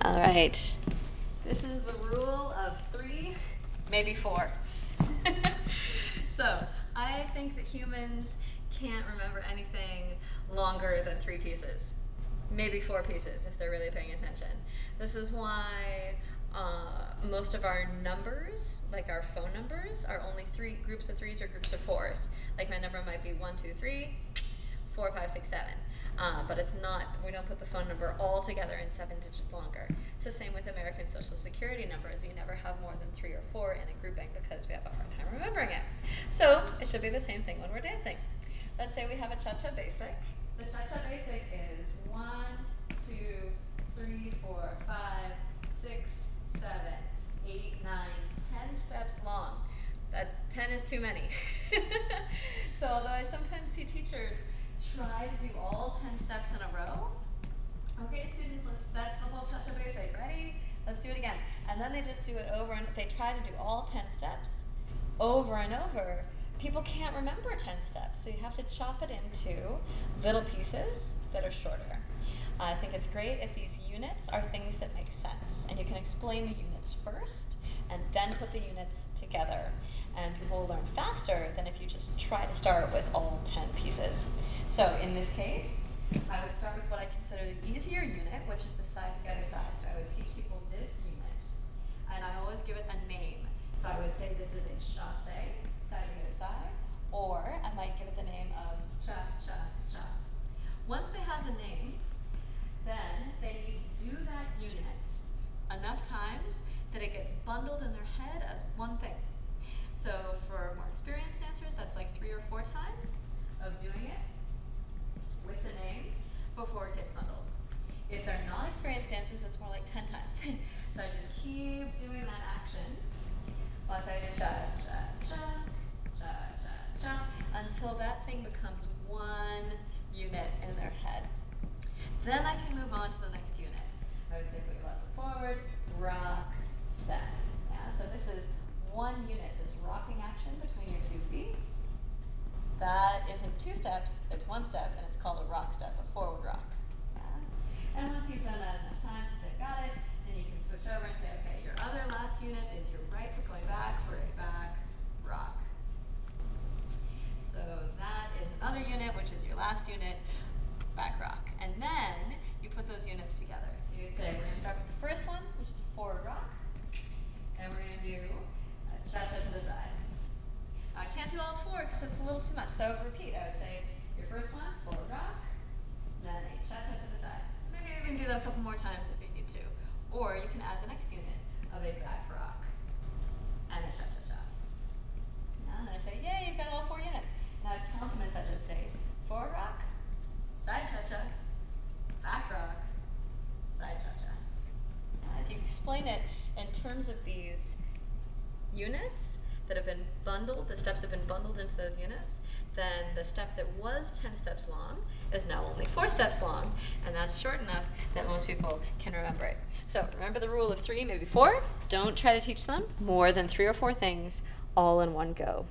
All right. This is the rule of 3, maybe 4. So, I think that humans can't remember anything longer than 3 pieces. Maybe 4 pieces if they're really paying attention. This is why most of our numbers, like our phone numbers, are only 3 groups of 3s or groups of 4s. Like my number might be 1, 2, 3, 4, 5, 6, 7. But it's not, we don't put the phone number all together in 7 digits longer. It's the same with American Social Security numbers. You never have more than 3 or 4 in a grouping because we have a hard time remembering it. So it should be the same thing when we're dancing. Let's say we have a cha-cha basic. The cha-cha basic is 1, 2, 3, 4, 5, 6, 7, 8, 9, 10 steps long. That 10 is too many. So although I sometimes see teachers try to do all 10 steps in a row. Okay, students, that's the whole cha-cha basic. Ready? Let's do it again. And then they just do it over, and they try to do all 10 steps over and over. People can't remember 10 steps, so you have to chop it into little pieces that are shorter. I think it's great if these units are things that make sense, and you can explain the units first, and then put the units together. And people will learn faster than if you just try to start with all 10 pieces. So in this case, I would start with what I consider the easier unit, which is the side to other side. So I would teach people this unit, and I always give it a name. So I would say this is a chasse, side to other side, or I might give it the name of cha-cha-cha. Once they have the name, then they need to do that unit enough times that it gets bundled in their head as one thing. So for more experienced dancers, that's like 3 or 4 times of doing it with the name before it gets bundled. If they're not experienced dancers, it's more like 10 times. So I just keep doing that action while I do cha-cha-cha, cha-cha-cha, until that thing becomes one unit in their head. Then I can move on to the next unit. I would say put your left foot forward, rock, step. Yeah, so this is one unit, this rocking action between your 2 feet. That isn't 2 steps, it's 1 step, and it's called a rock step, a forward rock. Yeah. And once you've done that enough times that they've got it, then you can switch over and say, okay, your other last unit is your right foot going back for a back rock. So that is another unit, which is your last unit, back rock. And then you put those units together. So you'd say, we're going to start with the first one, which is a forward rock, and we're going to do cha-cha to the side. I can't do all 4 because it's a little too much, so I would repeat. I would say your first one, forward rock, then a cha-cha to the side. Maybe you can do that a couple more times if you need to. Or you can add the next unit of a back rock and a cha-cha-cha. And then I say, yay, you've got all 4 units. And I'd count them as such. I'd say forward rock, side cha-cha, back rock, side cha-cha. If you explain it in terms of these units that have been bundled, the steps have been bundled into those units, then the step that was 10 steps long is now only 4 steps long, and that's short enough that most people can remember it. So remember the rule of 3, maybe 4. Don't try to teach them more than 3 or 4 things all in one go.